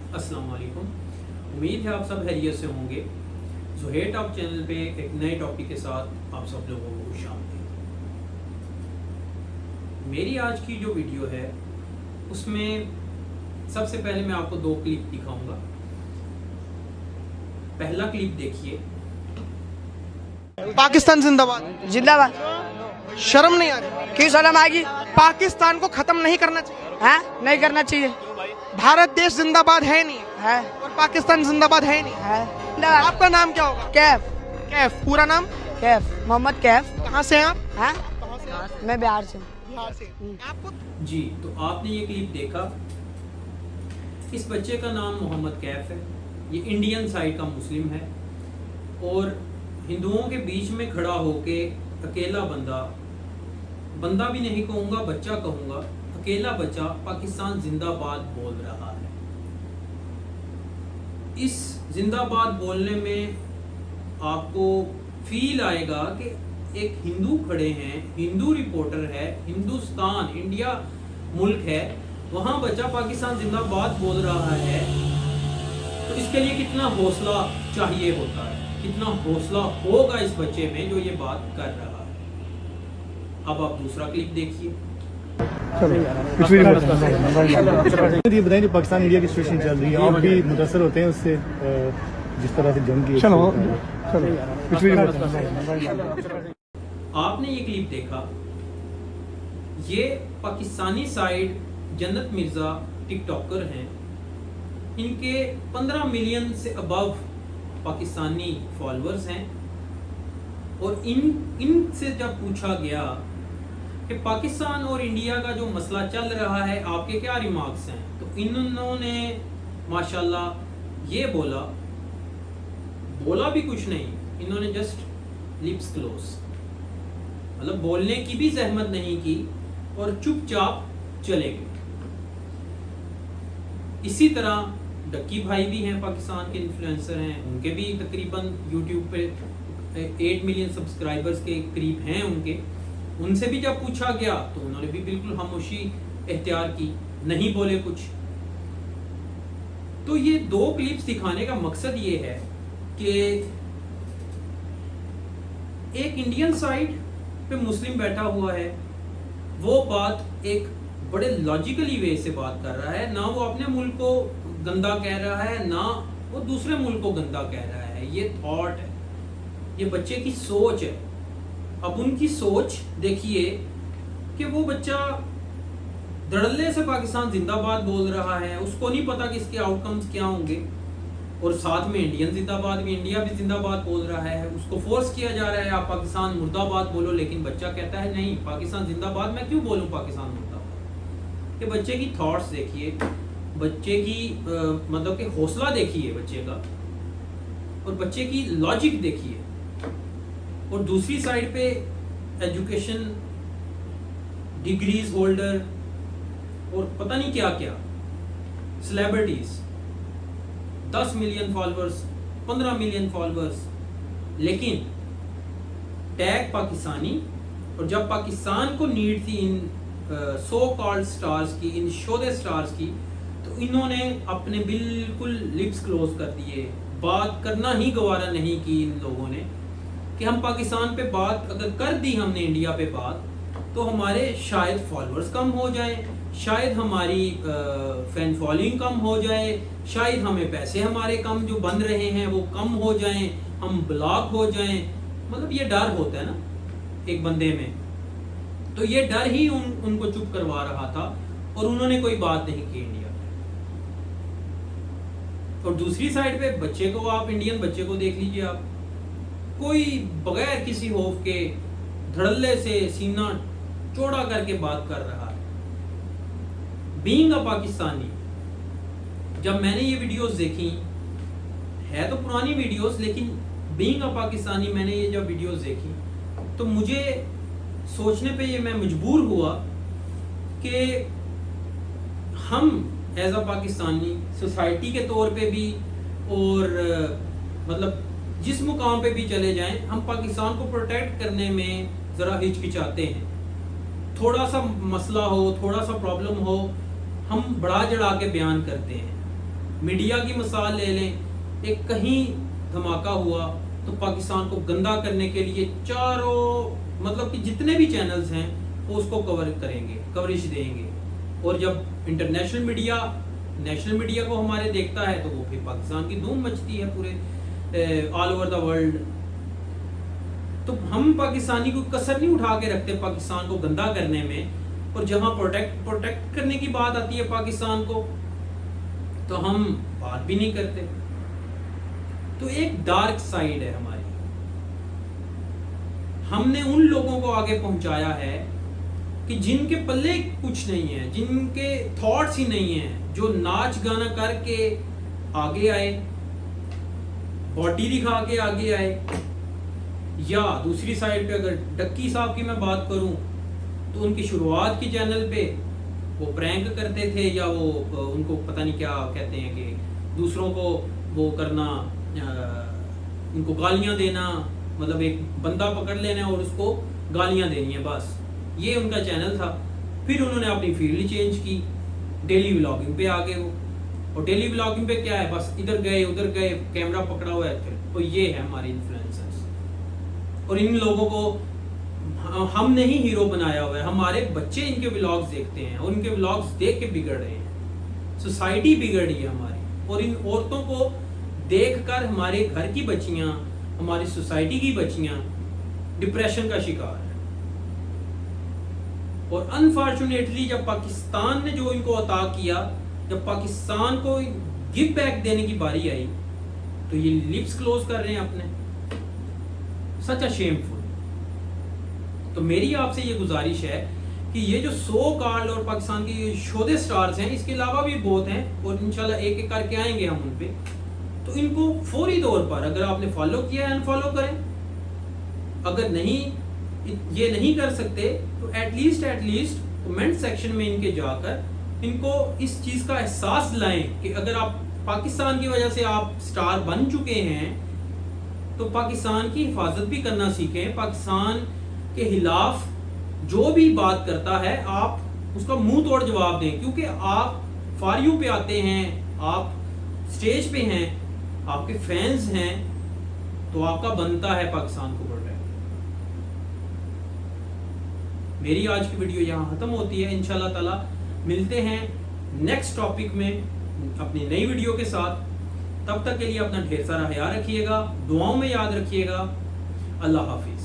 अस्सलाम वालेकुम। उम्मीद है आप सब खैरियत से होंगे। ज़ुहैर टॉक चैनल पे एक नए टॉपिक के साथ आप सब लोगों को खुशामदीद। मेरी आज की जो वीडियो है उसमें सबसे पहले मैं आपको दो क्लिप दिखाऊंगा। पहला क्लिप देखिए। पाकिस्तान जिंदाबाद। जिंदाबाद। शर्म नहीं आ रही? क्यों शर्म आएगी? पाकिस्तान को खत्म नहीं करना चाहिए। हाँ, नहीं करना चाहिए। भारत देश जिंदाबाद है नहीं है और पाकिस्तान जिंदाबाद है नहीं। है। आपका नाम क्या होगा? कैफ। कैफ पूरा नाम? कैफ मोहम्मद कैफ। कहाँ से हैं आप? हाँ, मैं बिहार से। बिहार से। आपको जी, तो आपने ये क्लिप देखा। इस बच्चे का नाम मोहम्मद कैफ है। ये इंडियन साइड का मुस्लिम है और हिंदुओं के बीच में खड़ा होके अकेला बंदा भी नहीं कहूँगा, बच्चा कहूँगा, अकेला बच्चा पाकिस्तान जिंदाबाद बोल रहा है। इस जिंदाबाद बोलने में आपको फील आएगा कि एक हिंदू खड़े हैं, हिंदू रिपोर्टर है, हिंदुस्तान इंडिया मुल्क है, वहाँ बच्चा पाकिस्तान जिंदाबाद बोल रहा है। तो इसके लिए कितना हौसला चाहिए होता है, कितना हौसला होगा इस बच्चे में जो ये बात कर रहा है। अब आप दूसरा क्लिप देखिए। ये बताएं जो पाकिस्तान इंडिया की सिचुएशन चल रही है, आप भी मुतासर होते हैं उससे, जिस तरह से जंग की। आपने ये क्लिप देखा। ये पाकिस्तानी साइड जन्नत मिर्जा टिकटॉकर हैं। इनके 15 मिलियन से अबव पाकिस्तानी फॉलोअर्स हैं और इनसे जब पूछा गया कि पाकिस्तान और इंडिया का जो मसला चल रहा है आपके क्या रिमार्क्स हैं, तो इन्होंने माशाल्लाह ये बोला भी कुछ नहीं, इन्होंने जस्ट लिप्स क्लोज, मतलब बोलने की भी जहमत नहीं की और चुपचाप चले गए। इसी तरह डक्की भाई भी हैं, पाकिस्तान के इन्फ्लुएंसर हैं, उनके भी तकरीबन यूट्यूब पे 8 मिलियन सब्सक्राइबर्स के करीब हैं उनके। उनसे भी जब पूछा गया तो उन्होंने भी बिल्कुल खामोशी इख्तियार की, नहीं बोले कुछ। तो ये दो क्लिप्स दिखाने का मकसद ये है कि एक इंडियन साइड पे मुस्लिम बैठा हुआ है, वो बात एक बड़े लॉजिकली वे से बात कर रहा है, ना वो अपने मुल्क को गंदा कह रहा है, ना वो दूसरे मुल्क को गंदा कह रहा है। ये थॉट है, ये बच्चे की सोच है। अब उनकी सोच देखिए कि वो बच्चा धड़ल्ले से पाकिस्तान जिंदाबाद बोल रहा है, उसको नहीं पता कि इसके आउटकम्स क्या होंगे, और साथ में इंडियन जिंदाबाद भी, इंडिया भी जिंदाबाद बोल रहा है। उसको फोर्स किया जा रहा है आप पाकिस्तान मुर्दाबाद बोलो, लेकिन बच्चा कहता है नहीं, पाकिस्तान जिंदाबाद मैं क्यों बोलूं पाकिस्तान मुर्दाबाद। ये बच्चे की थॉट्स देखिए, बच्चे की मतलब कि हौसला देखिए बच्चे का, और बच्चे की लॉजिक देखिए। और दूसरी साइड पे एजुकेशन, डिग्रीज होल्डर और पता नहीं क्या क्या celebrities, 10 million followers, 15 million followers, लेकिन टैग पाकिस्तानी। और जब पाकिस्तान को नीड थी इन सो कॉल्ड स्टार्स की, इन शोधे स्टार्स की, तो इन्होंने अपने बिल्कुल लिप्स क्लोज कर दिए, बात करना ही गवारा नहीं की इन लोगों ने कि हम पाकिस्तान पे बात अगर कर दी हमने, इंडिया पे बात, तो हमारे शायद फॉलोअर्स कम हो जाएं, शायद हमारी फैन फॉलोइंग कम हो जाए, शायद हमें पैसे हमारे कम जो बन रहे हैं वो कम हो जाएं, हम ब्लॉक हो जाएं। मतलब ये डर होता है ना एक बंदे में, तो ये डर ही उनको चुप करवा रहा था और उन्होंने कोई बात नहीं की इंडिया पे। और दूसरी साइड पे बच्चे को, आप इंडियन बच्चे को देख लीजिए, आप कोई बगैर किसी खौफ के धड़ल्ले से सीना चौड़ा करके बात कर रहा है। बीइंग अ पाकिस्तानी, जब मैंने ये वीडियोस देखी, है तो पुरानी वीडियोस, लेकिन बीइंग अ पाकिस्तानी मैंने ये जब वीडियोस देखी तो मुझे सोचने पे ये मैं मजबूर हुआ कि हम एज अ पाकिस्तानी सोसाइटी के तौर पे भी, और मतलब जिस मुकाम पे भी चले जाएं, हम पाकिस्तान को प्रोटेक्ट करने में ज़रा हिचकिचाते हैं। थोड़ा सा मसला हो, थोड़ा सा प्रॉब्लम हो, हम बढ़ा चढ़ा के बयान करते हैं। میڈیا کی مثال لے لیں, ایک کہیں دھماکہ ہوا تو پاکستان کو گندا کرنے کے لیے چاروں مطلب کہ جتنے بھی چینلز ہیں وہ اس کو کور کریں گے, کوریج دیں گے, اور جب انٹرنیشنل میڈیا نیشنل میڈیا کو ہمارے دیکھتا ہے تو وہ پھر پاکستان کی دھوم مچتی ہے پورے آل اوور دا ورلڈ. تو ہم پاکستانی کو کسر نہیں اٹھا کے رکھتے پاکستان کو گندا کرنے میں, اور جہاں پروٹیکٹ کرنے کی بات آتی ہے پاکستان کو تو ہم بات بھی نہیں کرتے. تو ایک ڈارک سائیڈ ہے ہماری. ہم نے ان لوگوں کو آگے پہنچایا ہے کہ جن کے پلے کچھ نہیں ہے, جن کے تھاٹس ہی نہیں ہیں, جو ناچ گانا کر کے آگے آئے, باڈی دکھا کے آگے آئے. یا دوسری سائڈ پہ اگر ڈکی صاحب کی میں بات کروں تو ان کی شروعات کی چینل پہ وہ پرینک کرتے تھے, یا وہ ان کو پتہ نہیں کیا کہتے ہیں کہ دوسروں کو وہ کرنا, ان کو گالیاں دینا, مطلب ایک بندہ پکڑ لینا اور اس کو گالیاں دینی ہیں, بس یہ ان کا چینل تھا. پھر انہوں نے اپنی فیلڈ چینج کی, ڈیلی ولاگنگ پہ آ گئے وہ, اور ڈیلی ولاگنگ پہ کیا ہے, بس ادھر گئے ادھر گئے, کیمرہ پکڑا ہوا ہے. تو یہ ہے ہمارے انفلوئنسرز, اور ان لوگوں کو ہم نے ہی ہیرو بنایا ہوا ہے. ہمارے بچے ان کے ولاگز دیکھتے ہیں اور ان کے ولاگز دیکھ کے بگڑ رہے ہیں. سوسائٹی بگڑ رہی ہے ہماری, اور ان عورتوں کو دیکھ کر ہمارے گھر کی بچیاں, ہماری سوسائٹی کی بچیاں ڈپریشن کا شکار ہیں. اور انفارچونیٹلی جب پاکستان نے جو ان کو عطا کیا, جب پاکستان کو گیو بیک دینے کی باری آئی تو یہ لپس کلوز کر رہے ہیں اپنے. سچ اے شیم فل. تو میری آپ سے یہ گزارش ہے کہ یہ جو سو کارڈ اور پاکستان کی شودے سٹارز ہیں, اس کے علاوہ بھی بہت ہیں اور انشاءاللہ ایک ایک کر کے آئیں گے ہم ان پہ, تو ان کو فوری طور پر اگر آپ نے فالو کیا ہے انفالو کریں. اگر نہیں یہ نہیں کر سکتے تو ایٹ لیسٹ کمنٹ سیکشن میں ان کے جا کر ان کو اس چیز کا احساس دلائیں کہ اگر آپ پاکستان کی وجہ سے آپ سٹار بن چکے ہیں تو پاکستان کی حفاظت بھی کرنا سیکھیں. پاکستان کے خلاف جو بھی بات کرتا ہے آپ اس کا منہ توڑ جواب دیں, کیونکہ آپ فاریو پہ آتے ہیں, آپ سٹیج پہ ہیں, آپ کے فینز ہیں, تو آپ کا بنتا ہے پاکستان کو بڑھ رہا ہے. میری آج کی ویڈیو یہاں ختم ہوتی ہے. انشاءاللہ تعالی ملتے ہیں نیکسٹ ٹاپک میں اپنی نئی ویڈیو کے ساتھ. تب تک کے لیے اپنا ڈھیر سارا خیال رکھیے گا, دعاؤں میں یاد رکھیے گا. اللہ حافظ.